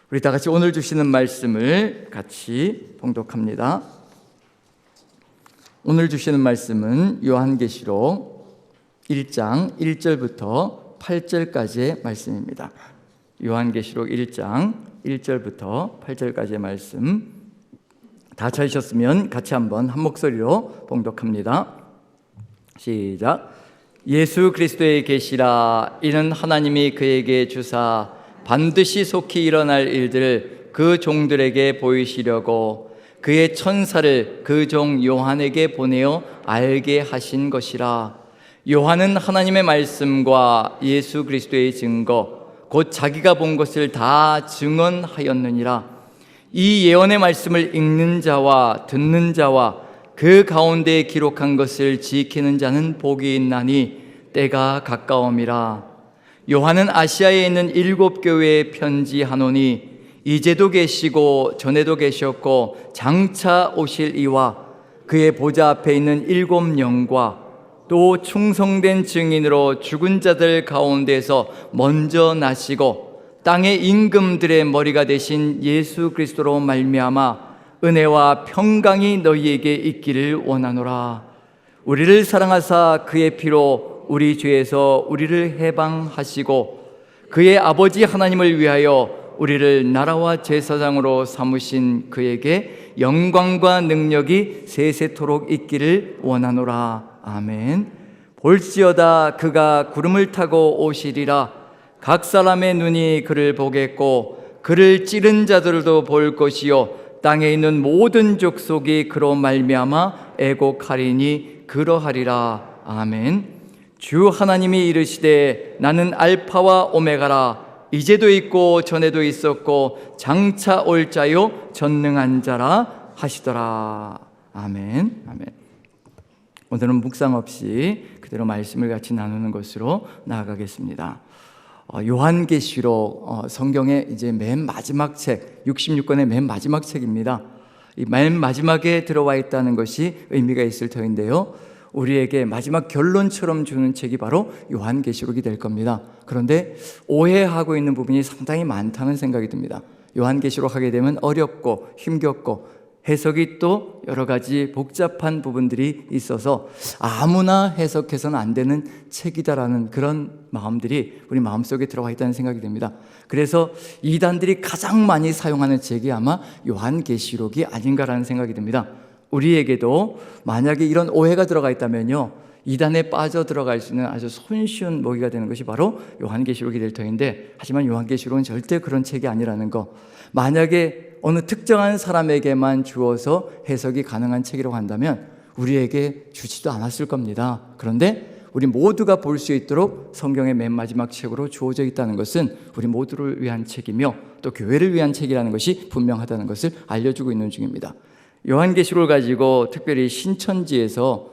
우리 다 같이 오늘 주시는 말씀을 같이 봉독합니다. 오늘 주시는 말씀은 요한계시록 1장 1절부터 8절까지의 말씀입니다. 요한계시록 1장 1절부터 8절까지의 말씀 다 찾으셨으면 같이 한번 한 목소리로 봉독합니다. 시작. 예수 그리스도의 계시라. 이는 하나님이 그에게 주사 반드시 속히 일어날 일들을 그 종들에게 보이시려고 그의 천사를 그 종 요한에게 보내어 알게 하신 것이라. 요한은 하나님의 말씀과 예수 그리스도의 증거 곧 자기가 본 것을 다 증언하였느니라. 이 예언의 말씀을 읽는 자와 듣는 자와 그 가운데에 기록한 것을 지키는 자는 복이 있나니 때가 가까움이라. 요한은 아시아에 있는 7 교회에 편지하노니 이제도 계시고 전에도 계셨고 장차 오실 이와 그의 보좌 앞에 있는 7 영과 또 충성된 증인으로 죽은 자들 가운데서 먼저 나시고 땅의 임금들의 머리가 되신 예수 그리스도로 말미암아 은혜와 평강이 너희에게 있기를 원하노라. 우리를 사랑하사 그의 피로 우리 죄에서 우리를 해방하시고 그의 아버지 하나님을 위하여 우리를 나라와 제사장으로 삼으신 그에게 영광과 능력이 세세토록 있기를 원하노라. 아멘. 볼지어다 그가 구름을 타고 오시리라. 각 사람의 눈이 그를 보겠고 그를 찌른 자들도 볼 것이요 땅에 있는 모든 족속이 그로 말미암아 애곡하리니 그러하리라. 아멘. 주 하나님이 이르시되 나는 알파와 오메가라. 이제도 있고 전에도 있었고 장차 올 자요 전능한 자라 하시더라. 아멘. 아멘. 오늘은 묵상 없이 그대로 말씀을 같이 나누는 것으로 나아가겠습니다. 요한계시록 성경의 이제 맨 마지막 책, 66권의 맨 마지막 책입니다. 이 맨 마지막에 들어와 있다는 것이 의미가 있을 터인데요, 우리에게 마지막 결론처럼 주는 책이 바로 요한계시록이 될 겁니다. 그런데 오해하고 있는 부분이 상당히 많다는 생각이 듭니다. 요한계시록 하게 되면 어렵고 힘겹고 해석이 또 여러 가지 복잡한 부분들이 있어서 아무나 해석해서는 안 되는 책이다라는 그런 마음들이 우리 마음속에 들어와 있다는 생각이 듭니다. 그래서 이단들이 가장 많이 사용하는 책이 아마 요한계시록이 아닌가라는 생각이 듭니다. 우리에게도 만약에 이런 오해가 들어가 있다면요, 이단에 빠져 들어갈 수 있는 아주 손쉬운 먹이가 되는 것이 바로 요한계시록이 될 터인데, 하지만 요한계시록은 절대 그런 책이 아니라는 거, 만약에 어느 특정한 사람에게만 주어서 해석이 가능한 책이라고 한다면 우리에게 주지도 않았을 겁니다. 그런데 우리 모두가 볼 수 있도록 성경의 맨 마지막 책으로 주어져 있다는 것은 우리 모두를 위한 책이며 또 교회를 위한 책이라는 것이 분명하다는 것을 알려주고 있는 중입니다. 요한계시록을 가지고 특별히 신천지에서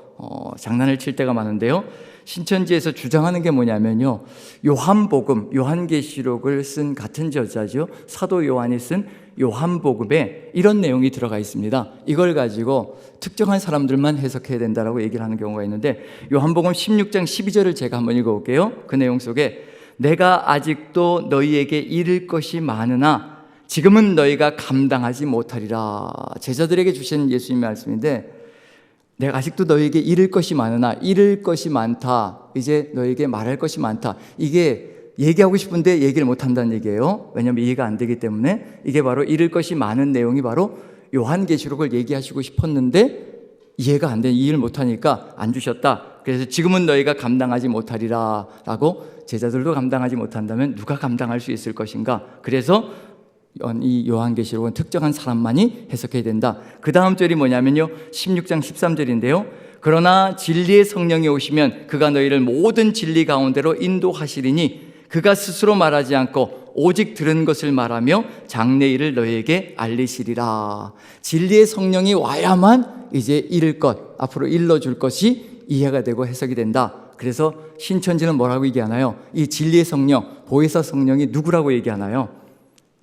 장난을 칠 때가 많은데요, 신천지에서 주장하는 게 뭐냐면요, 요한복음, 요한계시록을 쓴 같은 저자죠, 사도 요한이 쓴 요한복음에 이런 내용이 들어가 있습니다. 이걸 가지고 특정한 사람들만 해석해야 된다라고 얘기를 하는 경우가 있는데, 요한복음 16장 12절을 제가 한번 읽어볼게요. 그 내용 속에 내가 아직도 너희에게 이를 것이 많으나 지금은 너희가 감당하지 못하리라. 제자들에게 주신 예수님의 말씀인데, 내가 아직도 너희에게 이를 것이 많으나, 이를 것이 많다, 이제 너희에게 말할 것이 많다, 이게 얘기하고 싶은데 얘기를 못한다는 얘기예요. 왜냐하면 이해가 안 되기 때문에. 이게 바로 이를 것이 많은 내용이 바로 요한계시록을 얘기하시고 싶었는데 이해가 안 되니 이해를 못하니까 안 주셨다. 그래서 지금은 너희가 감당하지 못하리라 라고, 제자들도 감당하지 못한다면 누가 감당할 수 있을 것인가. 그래서 이 요한계시록은 특정한 사람만이 해석해야 된다. 그 다음 절이 뭐냐면요, 16장 13절인데요 그러나 진리의 성령이 오시면 그가 너희를 모든 진리 가운데로 인도하시리니 그가 스스로 말하지 않고 오직 들은 것을 말하며 장래일을 너희에게 알리시리라. 진리의 성령이 와야만 이제 이를 것, 앞으로 일러줄 것이 이해가 되고 해석이 된다. 그래서 신천지는 뭐라고 얘기하나요? 이 진리의 성령, 보혜사 성령이 누구라고 얘기하나요?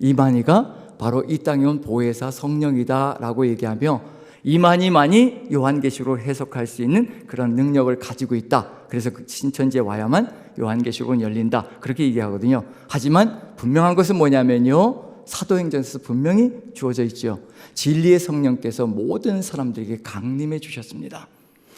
이만희가 바로 이 땅에 온 보혜사 성령이다 라고 얘기하며, 이만희만이 요한계시록을 해석할 수 있는 그런 능력을 가지고 있다. 그래서 신천지에 와야만 요한계시록은 열린다, 그렇게 얘기하거든요. 하지만 분명한 것은 뭐냐면요, 사도행전에서 분명히 주어져 있죠. 진리의 성령께서 모든 사람들에게 강림해 주셨습니다.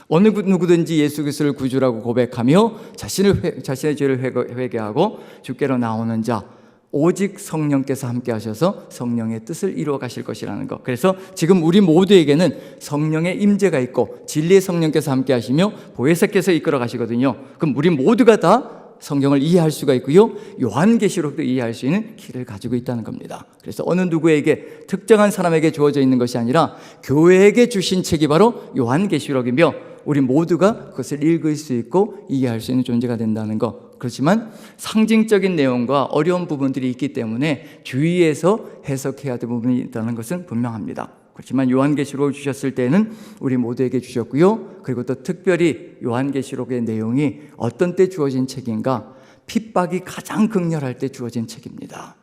어느 누구든지 예수 그리스도를 구주라고 고백하며 자신의 죄를 회개하고 주께로 나오는 자, 오직 성령께서 함께 하셔서 성령의 뜻을 이루어 가실 것이라는 것. 그래서 지금 우리 모두에게는 성령의 임재가 있고 진리의 성령께서 함께 하시며 보혜사께서 이끌어 가시거든요. 그럼 우리 모두가 다 성경을 이해할 수가 있고요, 요한계시록도 이해할 수 있는 길을 가지고 있다는 겁니다. 그래서 어느 누구에게 특정한 사람에게 주어져 있는 것이 아니라 교회에게 주신 책이 바로 요한계시록이며 우리 모두가 그것을 읽을 수 있고 이해할 수 있는 존재가 된다는 것. 그렇지만 상징적인 내용과 어려운 부분들이 있기 때문에 주의해서 해석해야 될 부분이 있다는 것은 분명합니다. 그렇지만 요한계시록을 주셨을 때는 우리 모두에게 주셨고요, 그리고 또 특별히 요한계시록의 내용이 어떤 때 주어진 책인가? 핍박이 가장 극렬할 때 주어진 책입니다.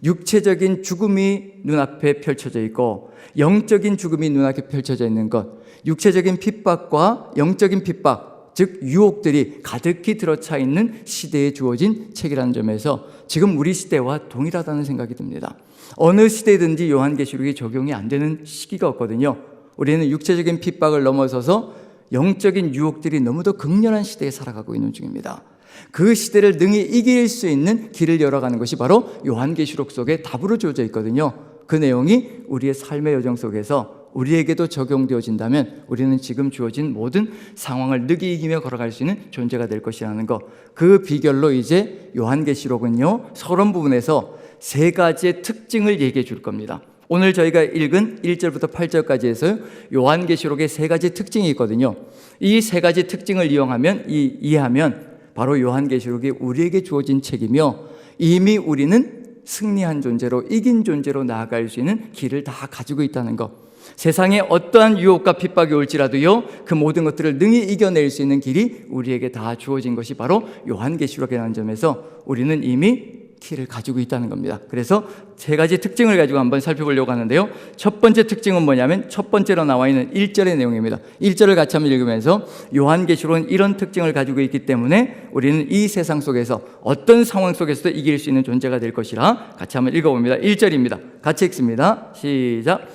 육체적인 죽음이 눈앞에 펼쳐져 있고 영적인 죽음이 눈앞에 펼쳐져 있는 것, 육체적인 핍박과 영적인 핍박, 즉 유혹들이 가득히 들어차 있는 시대에 주어진 책이라는 점에서 지금 우리 시대와 동일하다는 생각이 듭니다. 어느 시대든지 요한계시록이 적용이 안 되는 시기가 없거든요. 우리는 육체적인 핍박을 넘어서서 영적인 유혹들이 너무도 극렬한 시대에 살아가고 있는 중입니다. 그 시대를 능히 이길 수 있는 길을 열어가는 것이 바로 요한계시록 속에 답으로 주어져 있거든요. 그 내용이 우리의 삶의 여정 속에서 우리에게도 적용되어진다면 우리는 지금 주어진 모든 상황을 능히 이기며 걸어갈 수 있는 존재가 될 것이라는 것. 그 비결로 이제 요한계시록은요, 서론 부분에서 세 가지의 특징을 얘기해 줄 겁니다. 오늘 저희가 읽은 1절부터 8절까지 해서 요한계시록의 세 가지 특징이 있거든요. 이 세 가지 특징을 이해하면 바로 요한계시록이 우리에게 주어진 책이며 이미 우리는 승리한 존재로, 이긴 존재로 나아갈 수 있는 길을 다 가지고 있다는 것. 세상에 어떠한 유혹과 핍박이 올지라도요, 그 모든 것들을 능히 이겨낼 수 있는 길이 우리에게 다 주어진 것이 바로 요한계시록이라는 점에서 우리는 이미 길을 가지고 있다는 겁니다. 그래서 세 가지 특징을 가지고 한번 살펴보려고 하는데요, 첫 번째 특징은 뭐냐면 첫 번째로 나와 있는 1절의 내용입니다. 1절을 같이 한번 읽으면서 요한계시록은 이런 특징을 가지고 있기 때문에 우리는 이 세상 속에서 어떤 상황 속에서도 이길 수 있는 존재가 될 것이라 같이 한번 읽어봅니다. 1절입니다. 같이 읽습니다. 시작.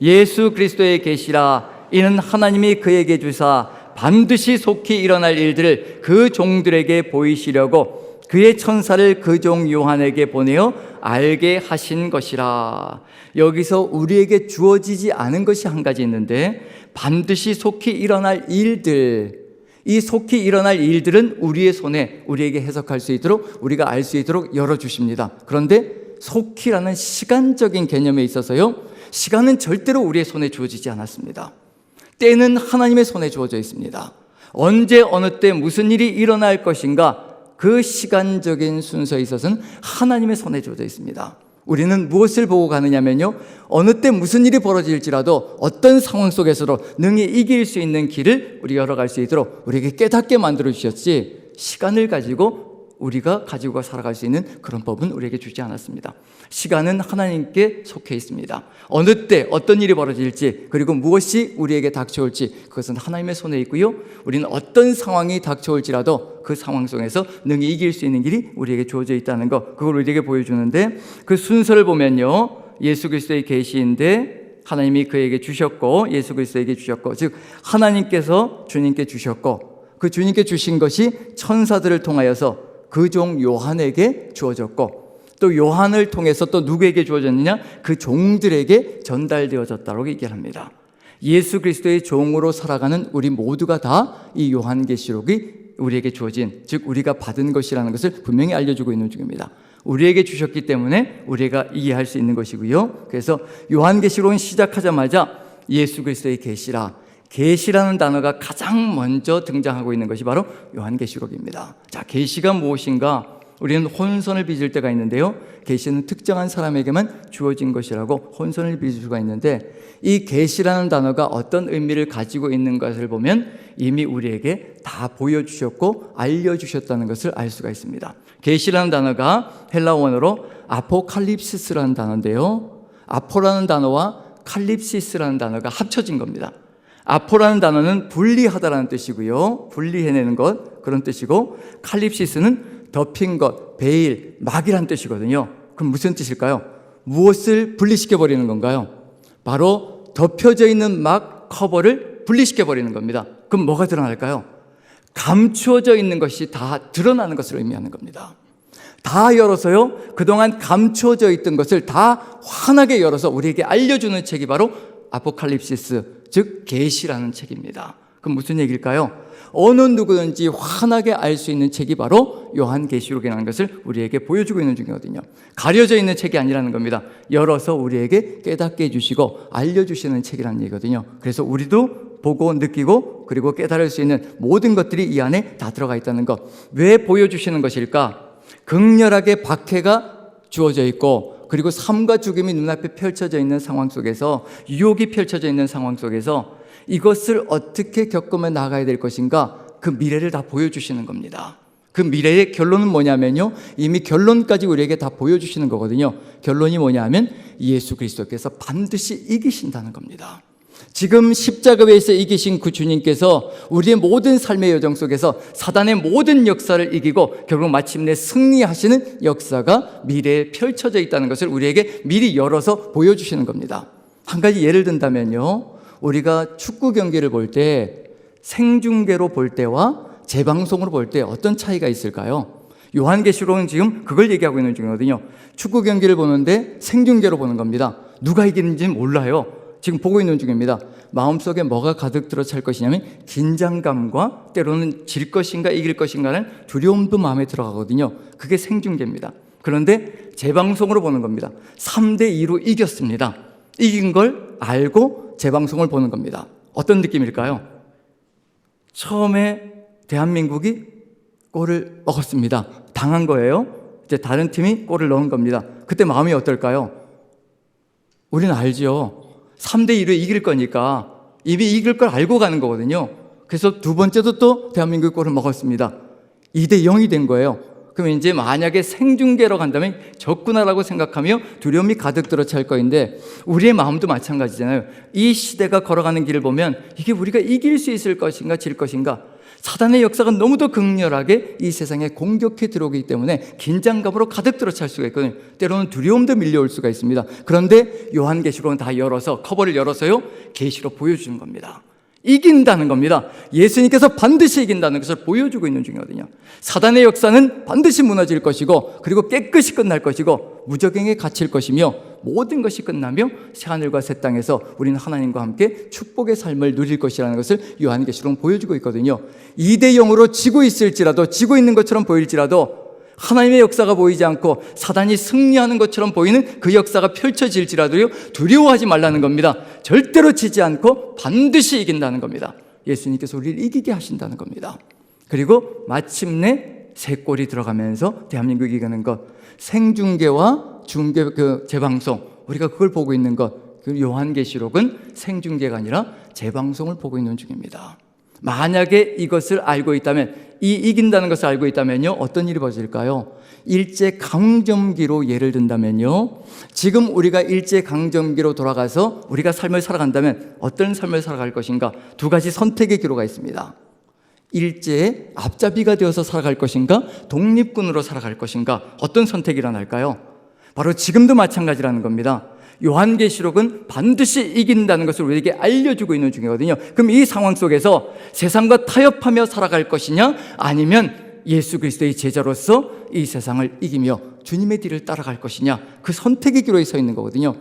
예수 그리스도의 계시라. 이는 하나님이 그에게 주사 반드시 속히 일어날 일들을 그 종들에게 보이시려고 그의 천사를 그 종 요한에게 보내어 알게 하신 것이라. 여기서 우리에게 주어지지 않은 것이 한 가지 있는데, 반드시 속히 일어날 일들, 이 속히 일어날 일들은 우리의 손에 우리에게 해석할 수 있도록, 우리가 알 수 있도록 열어주십니다. 그런데 속히라는 시간적인 개념에 있어서요, 시간은 절대로 우리의 손에 주어지지 않았습니다. 때는 하나님의 손에 주어져 있습니다. 언제 어느 때 무슨 일이 일어날 것인가, 그 시간적인 순서에 있어서는 하나님의 손에 주어져 있습니다. 우리는 무엇을 보고 가느냐면요, 어느 때 무슨 일이 벌어질지라도 어떤 상황 속에서도 능히 이길 수 있는 길을 우리가 열어갈 수 있도록 우리에게 깨닫게 만들어 주셨지, 시간을 가지고 우리가 가지고 살아갈 수 있는 그런 법은 우리에게 주지 않았습니다. 시간은 하나님께 속해 있습니다. 어느 때 어떤 일이 벌어질지, 그리고 무엇이 우리에게 닥쳐올지, 그것은 하나님의 손에 있고요, 우리는 어떤 상황이 닥쳐올지라도 그 상황 속에서 능히 이길 수 있는 길이 우리에게 주어져 있다는 것, 그걸 우리에게 보여주는데, 그 순서를 보면요, 예수 그리스도의 계시인데 하나님이 그에게 주셨고, 예수 그리스도에게 주셨고, 즉 하나님께서 주님께 주셨고, 그 주님께 주신 것이 천사들을 통하여서 그 종 요한에게 주어졌고, 또 요한을 통해서 또 누구에게 주어졌느냐? 그 종들에게 전달되어졌다고 얘기를 합니다. 예수 그리스도의 종으로 살아가는 우리 모두가 다 이 요한계시록이 우리에게 주어진, 즉 우리가 받은 것이라는 것을 분명히 알려주고 있는 중입니다. 우리에게 주셨기 때문에 우리가 이해할 수 있는 것이고요. 그래서 요한계시록은 시작하자마자 예수 그리스도의 계시라, 계시라는 단어가 가장 먼저 등장하고 있는 것이 바로 요한계시록입니다. 자, 계시가 무엇인가? 우리는 혼선을 빚을 때가 있는데요, 계시는 특정한 사람에게만 주어진 것이라고 혼선을 빚을 수가 있는데, 이 계시라는 단어가 어떤 의미를 가지고 있는 것을 보면 이미 우리에게 다 보여주셨고 알려주셨다는 것을 알 수가 있습니다. 계시라는 단어가 헬라 원어로 아포칼립시스라는 단어인데요, 아포라는 단어와 칼립시스라는 단어가 합쳐진 겁니다. 아포라는 단어는 분리하다라는 뜻이고요, 분리해내는 것, 그런 뜻이고, 칼립시스는 덮인 것, 베일, 막이라는 뜻이거든요. 그럼 무슨 뜻일까요? 무엇을 분리시켜 버리는 건가요? 바로 덮여져 있는 막 커버를 분리시켜 버리는 겁니다. 그럼 뭐가 드러날까요? 감추어져 있는 것이 다 드러나는 것을 의미하는 겁니다. 다 열어서요, 그동안 감추어져 있던 것을 다 환하게 열어서 우리에게 알려주는 책이 바로 아포칼립시스, 즉 계시라는 책입니다. 그럼 무슨 얘기일까요? 어느 누구든지 환하게 알 수 있는 책이 바로 요한계시록이라는 것을 우리에게 보여주고 있는 중이거든요. 가려져 있는 책이 아니라는 겁니다. 열어서 우리에게 깨닫게 해주시고 알려주시는 책이라는 얘기거든요. 그래서 우리도 보고 느끼고 그리고 깨달을 수 있는 모든 것들이 이 안에 다 들어가 있다는 것. 왜 보여주시는 것일까? 극렬하게 박해가 주어져 있고 그리고 삶과 죽음이 눈앞에 펼쳐져 있는 상황 속에서, 유혹이 펼쳐져 있는 상황 속에서 이것을 어떻게 겪으며 나가야 될 것인가, 그 미래를 다 보여주시는 겁니다. 그 미래의 결론은 뭐냐면요, 이미 결론까지 우리에게 다 보여주시는 거거든요. 결론이 뭐냐면 예수 그리스도께서 반드시 이기신다는 겁니다. 지금 십자가에서 이기신 그 주님께서 우리의 모든 삶의 여정 속에서 사단의 모든 역사를 이기고 결국 마침내 승리하시는 역사가 미래에 펼쳐져 있다는 것을 우리에게 미리 열어서 보여주시는 겁니다. 한 가지 예를 든다면요, 우리가 축구 경기를 볼 때 생중계로 볼 때와 재방송으로 볼 때 어떤 차이가 있을까요? 요한계시록은 지금 그걸 얘기하고 있는 중이거든요. 축구 경기를 보는데 생중계로 보는 겁니다. 누가 이기는지는 몰라요. 지금 보고 있는 중입니다. 마음속에 뭐가 가득 들어 찰 것이냐면 긴장감과 때로는 질 것인가 이길 것인가는 두려움도 마음에 들어가거든요. 그게 생중계입니다. 그런데 재방송으로 보는 겁니다. 3대2로 이겼습니다. 이긴 걸 알고 재방송을 보는 겁니다. 어떤 느낌일까요? 처음에 대한민국이 골을 먹었습니다. 당한 거예요. 이제 다른 팀이 골을 넣은 겁니다. 그때 마음이 어떨까요? 우리는 알죠. 3대2로 이길 거니까 이미 이길 걸 알고 가는 거거든요. 그래서 두 번째도 또 대한민국이 골을 먹었습니다. 2대0이 된 거예요. 그럼 이제 만약에 생중계로 간다면 졌구나라고 생각하며 두려움이 가득 들어 찰 거인데, 우리의 마음도 마찬가지잖아요. 이 시대가 걸어가는 길을 보면 이게 우리가 이길 수 있을 것인가 질 것인가, 사단의 역사가 너무도 극렬하게 이 세상에 공격해 들어오기 때문에 긴장감으로 가득 들어 찰 수가 있거든요. 때로는 두려움도 밀려올 수가 있습니다. 그런데 요한계시록은 다 열어서, 커버를 열어서요, 계시로 보여주는 겁니다. 이긴다는 겁니다. 예수님께서 반드시 이긴다는 것을 보여주고 있는 중이거든요. 사단의 역사는 반드시 무너질 것이고 그리고 깨끗이 끝날 것이고 무적행에 갇힐 것이며 모든 것이 끝나며 새하늘과 새 땅에서 우리는 하나님과 함께 축복의 삶을 누릴 것이라는 것을 요한계시록은 보여주고 있거든요. 2대0으로 지고 있을지라도, 지고 있는 것처럼 보일지라도, 하나님의 역사가 보이지 않고 사단이 승리하는 것처럼 보이는 그 역사가 펼쳐질지라도요, 두려워하지 말라는 겁니다. 절대로 지지 않고 반드시 이긴다는 겁니다. 예수님께서 우리를 이기게 하신다는 겁니다. 그리고 마침내 새 골이 들어가면서 대한민국이 이기는 것, 생중계와 중계, 재방송, 우리가 그걸 보고 있는 것, 그 요한계시록은 생중계가 아니라 재방송을 보고 있는 중입니다. 만약에 이것을 알고 있다면, 이 이긴다는 것을 알고 있다면요, 어떤 일이 벌어질까요? 일제강점기로 예를 든다면요, 지금 우리가 일제강점기로 돌아가서 우리가 삶을 살아간다면 어떤 삶을 살아갈 것인가? 두 가지 선택의 기로가 있습니다. 일제의 앞잡이가 되어서 살아갈 것인가? 독립군으로 살아갈 것인가? 어떤 선택이 일어날까요? 바로 지금도 마찬가지라는 겁니다. 요한계시록은 반드시 이긴다는 것을 우리에게 알려주고 있는 중이거든요. 그럼 이 상황 속에서 세상과 타협하며 살아갈 것이냐, 아니면 예수 그리스도의 제자로서 이 세상을 이기며 주님의 뒤를 따라갈 것이냐, 그 선택의 기로에 서 있는 거거든요.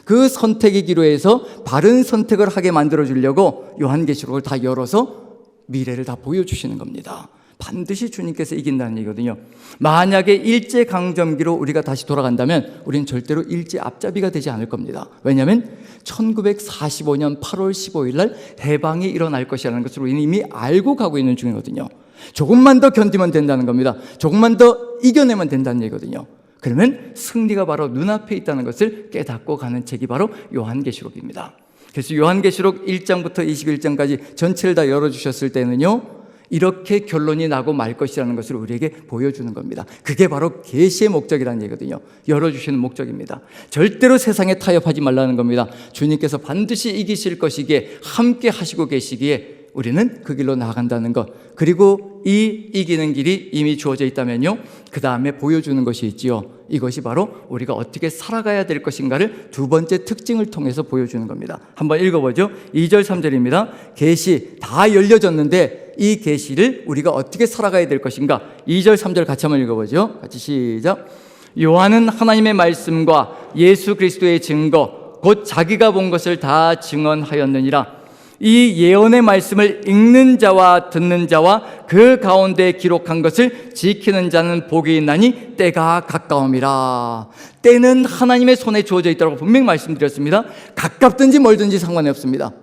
그 선택의 기로에서 바른 선택을 하게 만들어주려고 요한계시록을 다 열어서 미래를 다 보여주시는 겁니다. 반드시 주님께서 이긴다는 얘기거든요. 만약에 일제강점기로 우리가 다시 돌아간다면 우리는 절대로 일제 앞잡이가 되지 않을 겁니다. 왜냐하면 1945년 8월 15일 날 해방이 일어날 것이라는 것을 우리는 이미 알고 가고 있는 중이거든요. 조금만 더 견디면 된다는 겁니다. 조금만 더 이겨내면 된다는 얘기거든요. 그러면 승리가 바로 눈앞에 있다는 것을 깨닫고 가는 책이 바로 요한계시록입니다. 그래서 요한계시록 1장부터 21장까지 전체를 다 열어주셨을 때는요, 이렇게 결론이 나고 말 것이라는 것을 우리에게 보여주는 겁니다. 그게 바로 계시의 목적이라는 얘기거든요. 열어주시는 목적입니다. 절대로 세상에 타협하지 말라는 겁니다. 주님께서 반드시 이기실 것이기에 함께 하시고 계시기에 우리는 그 길로 나아간다는 것, 그리고 이 이기는 길이 이미 주어져 있다면요, 그 다음에 보여주는 것이 있지요. 이것이 바로 우리가 어떻게 살아가야 될 것인가를 두 번째 특징을 통해서 보여주는 겁니다. 한번 읽어보죠. 2절 3절입니다. 계시 다 열려졌는데 이 계시를 우리가 어떻게 살아가야 될 것인가. 2절 3절 같이 한번 읽어보죠. 같이 시작. 요한은 하나님의 말씀과 예수 그리스도의 증거 곧 자기가 본 것을 다 증언하였느니라. 이 예언의 말씀을 읽는 자와 듣는 자와 그 가운데 기록한 것을 지키는 자는 복이 있나니 때가 가까움이라. 때는 하나님의 손에 주어져 있다고 분명히 말씀드렸습니다. 가깝든지 멀든지 상관이 없습니다.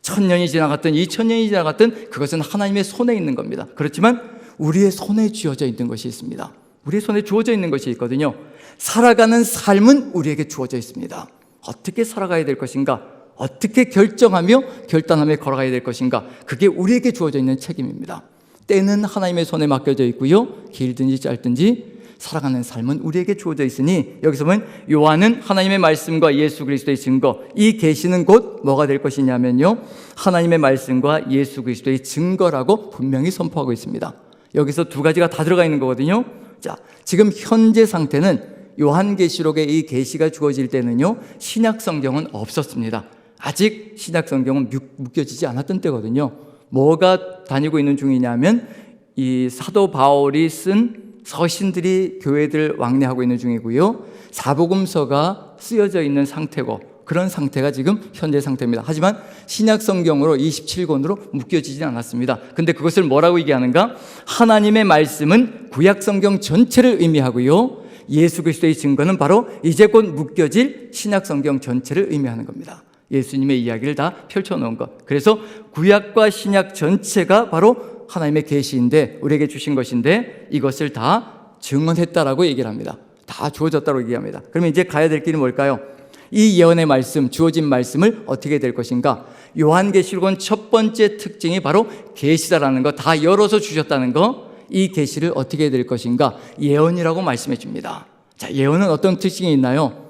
1000년이 지나갔든 2000년이 지나갔든 그것은 하나님의 손에 있는 겁니다. 그렇지만 우리의 손에 쥐어져 있는 것이 있습니다. 우리의 손에 주어져 있는 것이 있거든요. 살아가는 삶은 우리에게 주어져 있습니다. 어떻게 살아가야 될 것인가, 어떻게 결정하며 결단하며 걸어가야 될 것인가, 그게 우리에게 주어져 있는 책임입니다. 때는 하나님의 손에 맡겨져 있고요, 길든지 짧든지 살아가는 삶은 우리에게 주어져 있으니, 여기서 보면 요한은 하나님의 말씀과 예수 그리스도의 증거, 이 계시는 곧 뭐가 될 것이냐면요, 하나님의 말씀과 예수 그리스도의 증거라고 분명히 선포하고 있습니다. 여기서 두 가지가 다 들어가 있는 거거든요. 자, 지금 현재 상태는 요한계시록의 이 계시가 주어질 때는요, 신약 성경은 없었습니다. 아직 신약 성경은 묶여지지 않았던 때거든요. 뭐가 다니고 있는 중이냐면 이 사도 바울이 쓴 서신들이 교회들 왕래하고 있는 중이고요, 사복음서가 쓰여져 있는 상태고, 그런 상태가 지금 현재 상태입니다. 하지만 신약 성경으로 27권으로 묶여지진 않았습니다. 근데 그것을 뭐라고 얘기하는가? 하나님의 말씀은 구약 성경 전체를 의미하고요, 예수 그리스도의 증거는 바로 이제 곧 묶여질 신약 성경 전체를 의미하는 겁니다. 예수님의 이야기를 다 펼쳐놓은 것. 그래서 구약과 신약 전체가 바로 하나님의 계시인데, 우리에게 주신 것인데, 이것을 다 증언했다라고 얘기를 합니다. 다 주어졌다고 얘기합니다. 그러면 이제 가야 될 길이 뭘까요? 이 예언의 말씀, 주어진 말씀을 어떻게 될 것인가? 요한계시록은 첫 번째 특징이 바로 계시다라는 거, 다 열어서 주셨다는 거. 이 계시를 어떻게 될 것인가? 예언이라고 말씀해 줍니다. 자, 예언은 어떤 특징이 있나요?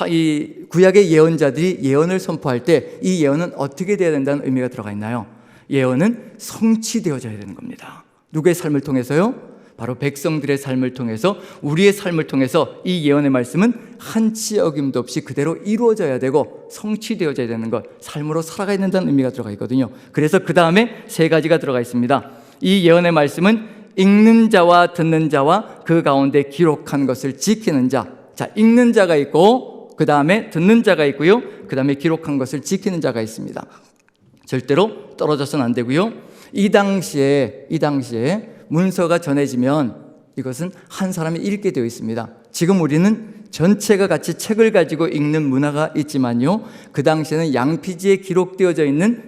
이 구약의 예언자들이 예언을 선포할 때 이 예언은 어떻게 되어야 된다는 의미가 들어가 있나요? 예언은 성취되어져야 되는 겁니다. 누구의 삶을 통해서요? 바로 백성들의 삶을 통해서, 우리의 삶을 통해서 이 예언의 말씀은 한치 어김도 없이 그대로 이루어져야 되고 성취되어져야 되는 것, 삶으로 살아가야 된다는 의미가 들어가 있거든요. 그래서 그 다음에 세 가지가 들어가 있습니다. 이 예언의 말씀은 읽는 자와 듣는 자와 그 가운데 기록한 것을 지키는 자. 자, 읽는 자가 있고 그 다음에 듣는 자가 있고요, 그 다음에 기록한 것을 지키는 자가 있습니다. 절대로 떨어져서는 안 되고요. 이 당시에 문서가 전해지면 이것은 한 사람이 읽게 되어 있습니다. 지금 우리는 전체가 같이 책을 가지고 읽는 문화가 있지만요, 그 당시에는 양피지에 기록되어져 있는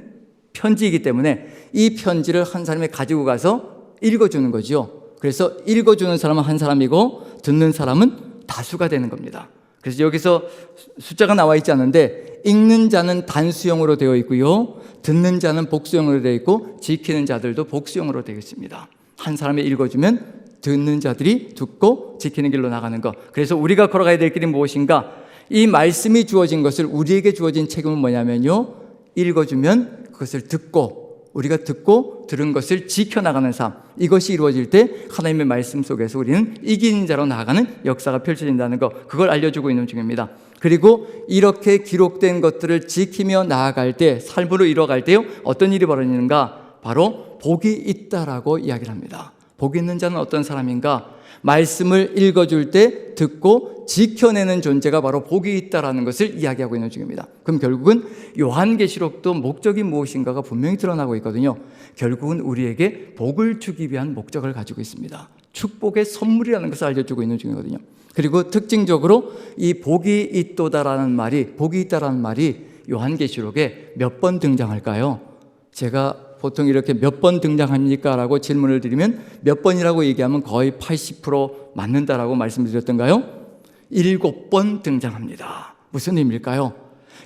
편지이기 때문에 이 편지를 한 사람이 가지고 가서 읽어주는 거죠. 그래서 읽어주는 사람은 한 사람이고 듣는 사람은 다수가 되는 겁니다. 그래서 여기서 숫자가 나와 있지 않은데, 읽는 자는 단수형으로 되어 있고요, 듣는 자는 복수형으로 되어 있고, 지키는 자들도 복수형으로 되어 있습니다. 한 사람이 읽어주면 듣는 자들이 듣고 지키는 길로 나가는 것. 그래서 우리가 걸어가야 될 길이 무엇인가? 이 말씀이 주어진 것을, 우리에게 주어진 책임은 뭐냐면요, 읽어주면 그것을 듣고, 우리가 듣고 들은 것을 지켜나가는 삶, 이것이 이루어질 때 하나님의 말씀 속에서 우리는 이기는 자로 나아가는 역사가 펼쳐진다는 것, 그걸 알려주고 있는 중입니다. 그리고 이렇게 기록된 것들을 지키며 나아갈 때, 삶으로 이뤄갈 때요, 어떤 일이 벌어지는가? 바로 복이 있다라고 이야기를 합니다. 복 있는 자는 어떤 사람인가? 말씀을 읽어줄 때 듣고 지켜내는 존재가 바로 복이 있다라는 것을 이야기하고 있는 중입니다. 그럼 결국은 요한계시록도 목적이 무엇인가가 분명히 드러나고 있거든요. 결국은 우리에게 복을 주기 위한 목적을 가지고 있습니다. 축복의 선물이라는 것을 알려주고 있는 중이거든요. 그리고 특징적으로 이 복이 있다라는 말이 요한계시록에 몇 번 등장할까요? 제가 보통 이렇게 몇 번 등장합니까? 라고 질문을 드리면 몇 번이라고 얘기하면 거의 80% 맞는다라고 말씀드렸던가요? 7번 등장합니다. 무슨 의미일까요?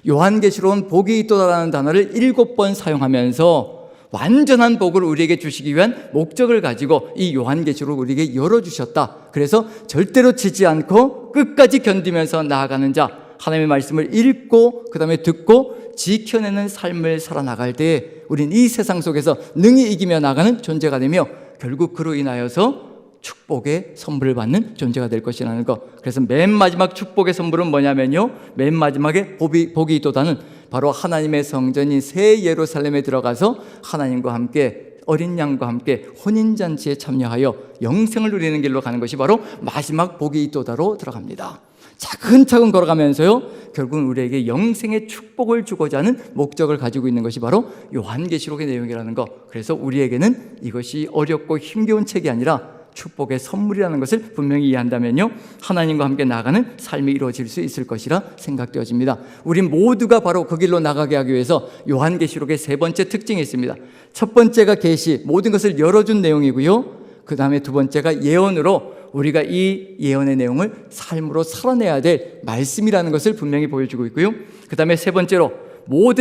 요한계시록은 복이 있다라는 단어를 7번 사용하면서 완전한 복을 우리에게 주시기 위한 목적을 가지고 이 요한계시록을 우리에게 열어주셨다. 그래서 절대로 지지 않고 끝까지 견디면서 나아가는 자, 하나님의 말씀을 읽고 그 다음에 듣고 지켜내는 삶을 살아나갈 때 우린 이 세상 속에서 능히 이기며 나가는 존재가 되며 결국 그로 인하여서 축복의 선물을 받는 존재가 될 것이라는 것. 그래서 맨 마지막 축복의 선물은 뭐냐면요, 맨 마지막에 복이 있도다는 바로 하나님의 성전인 새 예루살렘에 들어가서 하나님과 함께 어린 양과 함께 혼인잔치에 참여하여 영생을 누리는 길로 가는 것이 바로 마지막 복이 있도다로 들어갑니다. 차근차근 걸어가면서요, 결국은 우리에게 영생의 축복을 주고자 하는 목적을 가지고 있는 것이 바로 요한계시록의 내용이라는 것. 그래서 우리에게는 이것이 어렵고 힘겨운 책이 아니라 축복의 선물이라는 것을 분명히 이해한다면요, 하나님과 함께 나가는 삶이 이루어질 수 있을 것이라 생각되어집니다. 우리 모두가 바로 그 길로 나가게 하기 위해서 요한계시록의 세 번째 특징이 있습니다. 첫 번째가 계시, 모든 것을 열어준 내용이고요, 그 다음에 두 번째가 예언으로 우리가 이 예언의 내용을 삶으로 살아내야 될 말씀이라는 것을 분명히 보여주고 있고요, 그 다음에 세 번째로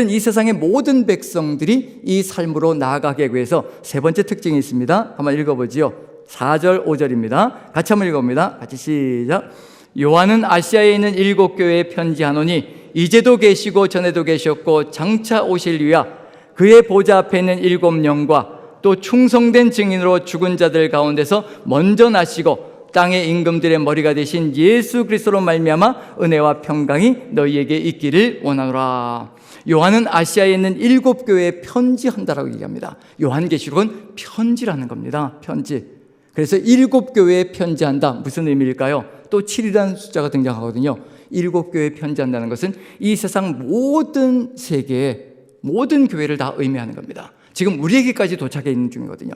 이 세상의 모든 백성들이 이 삶으로 나아가게 하기 위해서 세 번째 특징이 있습니다. 한번 읽어보지요. 4절 5절입니다. 같이 한번 읽어봅니다. 같이 시작. 요한은 아시아에 있는 7교회에 편지하노니 이제도 계시고 전에도 계셨고 장차 오실 이야 그의 보좌 앞에 있는 7영과 또 충성된 증인으로 죽은 자들 가운데서 먼저 나시고 땅의 임금들의 머리가 되신 예수 그리스도로 말미암아 은혜와 평강이 너희에게 있기를 원하노라. 요한은 아시아에 있는 7교회에 편지한다라고 얘기합니다. 요한계시록은 편지라는 겁니다. 편지. 그래서 7교회에 편지한다. 무슨 의미일까요? 또 7이라는 숫자가 등장하거든요. 7교회에 편지한다는 것은 이 세상 모든 세계의 모든 교회를 다 의미하는 겁니다. 지금 우리에게까지 도착해 있는 중이거든요.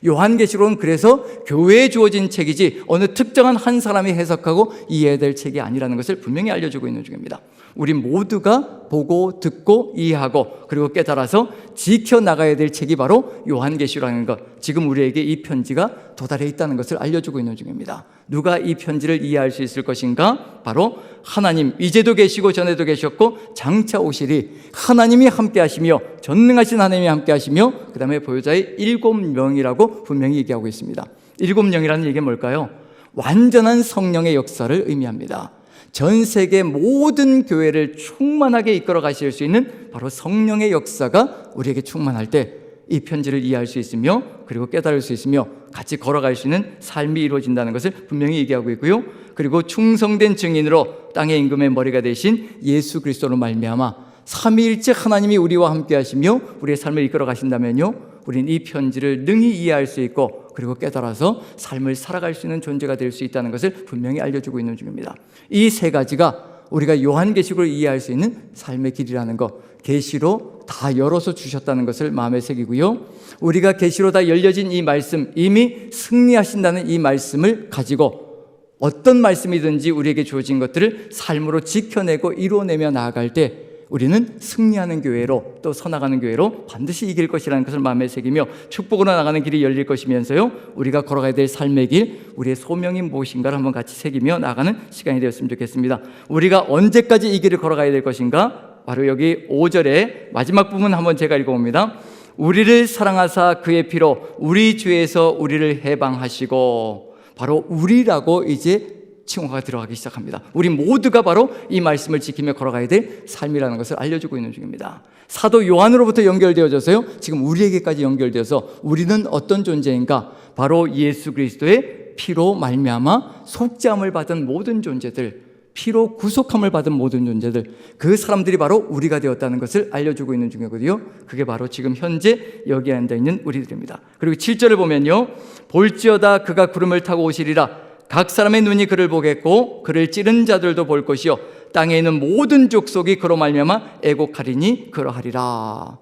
요한계시록은 그래서 교회에 주어진 책이지 어느 특정한 한 사람이 해석하고 이해해야 될 책이 아니라는 것을 분명히 알려주고 있는 중입니다. 우리 모두가 보고 듣고 이해하고 그리고 깨달아서 지켜나가야 될 책이 바로 요한계시록이라는 것, 지금 우리에게 이 편지가 도달해 있다는 것을 알려주고 있는 중입니다. 누가 이 편지를 이해할 수 있을 것인가? 바로 하나님, 이제도 계시고 전에도 계셨고 장차 오시리 하나님이 함께 하시며 전능하신 하나님이 함께 하시며 그 다음에 보유자의 7명이라고 분명히 얘기하고 있습니다. 7명이라는 얘기가 뭘까요? 완전한 성령의 역사를 의미합니다. 전 세계 모든 교회를 충만하게 이끌어 가실 수 있는 바로 성령의 역사가 우리에게 충만할 때 이 편지를 이해할 수 있으며 그리고 깨달을 수 있으며 같이 걸어갈 수 있는 삶이 이루어진다는 것을 분명히 얘기하고 있고요, 그리고 충성된 증인으로 땅의 임금의 머리가 되신 예수 그리스도로 말미암아 삼위일체 하나님이 우리와 함께 하시며 우리의 삶을 이끌어 가신다면요, 우리는 이 편지를 능히 이해할 수 있고 그리고 깨달아서 삶을 살아갈 수 있는 존재가 될 수 있다는 것을 분명히 알려주고 있는 중입니다. 이 세 가지가 우리가 요한계시록을 이해할 수 있는 삶의 길이라는 것, 계시로 다 열어서 주셨다는 것을 마음에 새기고요, 우리가 계시로 다 열려진 이 말씀, 이미 승리하신다는 이 말씀을 가지고 어떤 말씀이든지 우리에게 주어진 것들을 삶으로 지켜내고 이루어내며 나아갈 때 우리는 승리하는 교회로 또 서나가는 교회로 반드시 이길 것이라는 것을 마음에 새기며 축복으로 나가는 길이 열릴 것이면서요, 우리가 걸어가야 될 삶의 길, 우리의 소명이 무엇인가를 한번 같이 새기며 나가는 시간이 되었으면 좋겠습니다. 우리가 언제까지 이 길을 걸어가야 될 것인가? 바로 여기 5절의 마지막 부분 한번 제가 읽어봅니다. 우리를 사랑하사 그의 피로 우리 죄에서 우리를 해방하시고, 바로 우리라고 이제 칭호가 들어가기 시작합니다. 우리 모두가 바로 이 말씀을 지키며 걸어가야 될 삶이라는 것을 알려주고 있는 중입니다. 사도 요한으로부터 연결되어져서요, 지금 우리에게까지 연결되어서 우리는 어떤 존재인가? 바로 예수 그리스도의 피로 말미암아 속죄함을 받은 모든 존재들, 피로 구속함을 받은 모든 존재들, 그 사람들이 바로 우리가 되었다는 것을 알려주고 있는 중이거든요. 그게 바로 지금 현재 여기에 앉아있는 우리들입니다. 그리고 7절을 보면요, 볼지어다 그가 구름을 타고 오시리라. 각 사람의 눈이 그를 보겠고 그를 찌른 자들도 볼 것이요 땅에 있는 모든 족속이 그로 말미암아 애곡하리니 그러하리라.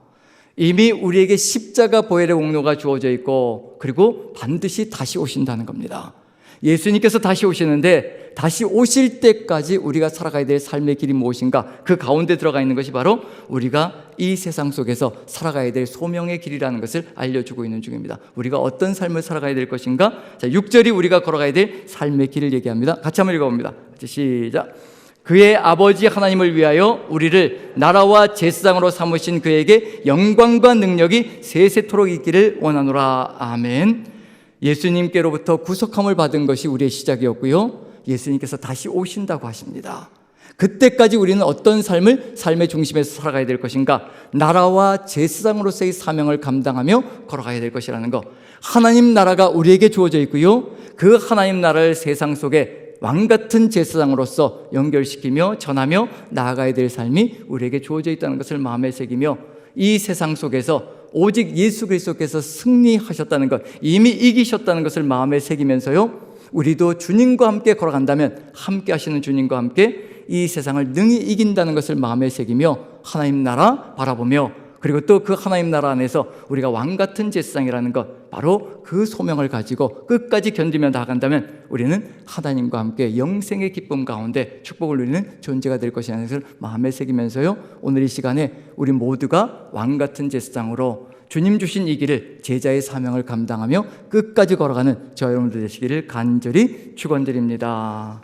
이미 우리에게 십자가 보혈의 공로가 주어져 있고 그리고 반드시 다시 오신다는 겁니다. 예수님께서 다시 오시는데 다시 오실 때까지 우리가 살아가야 될 삶의 길이 무엇인가? 그 가운데 들어가 있는 것이 바로 우리가 이 세상 속에서 살아가야 될 소명의 길이라는 것을 알려주고 있는 중입니다. 우리가 어떤 삶을 살아가야 될 것인가? 자, 6절이 우리가 걸어가야 될 삶의 길을 얘기합니다. 같이 한번 읽어봅니다. 시작. 그의 아버지 하나님을 위하여 우리를 나라와 제사장으로 삼으신 그에게 영광과 능력이 세세토록 있기를 원하노라. 아멘. 예수님께로부터 구속함을 받은 것이 우리의 시작이었고요, 예수님께서 다시 오신다고 하십니다. 그때까지 우리는 어떤 삶의 중심에서 살아가야 될 것인가? 나라와 제사장으로서의 사명을 감당하며 걸어가야 될 것이라는 것. 하나님 나라가 우리에게 주어져 있고요, 그 하나님 나라를 세상 속에 왕같은 제사장으로서 연결시키며 전하며 나아가야 될 삶이 우리에게 주어져 있다는 것을 마음에 새기며, 이 세상 속에서 오직 예수 그리스도께서 승리하셨다는 것, 이미 이기셨다는 것을 마음에 새기면서요, 우리도 주님과 함께 걸어간다면 함께 하시는 주님과 함께 이 세상을 능히 이긴다는 것을 마음에 새기며 하나님 나라 바라보며, 그리고 또 그 하나님 나라 안에서 우리가 왕같은 제사장이라는 것, 바로 그 소명을 가지고 끝까지 견디며 나아간다면 우리는 하나님과 함께 영생의 기쁨 가운데 축복을 누리는 존재가 될 것이라는 것을 마음에 새기면서요, 오늘 이 시간에 우리 모두가 왕같은 제사장으로 주님 주신 이 길을, 제자의 사명을 감당하며 끝까지 걸어가는 저 여러분들 되시기를 간절히 축원드립니다.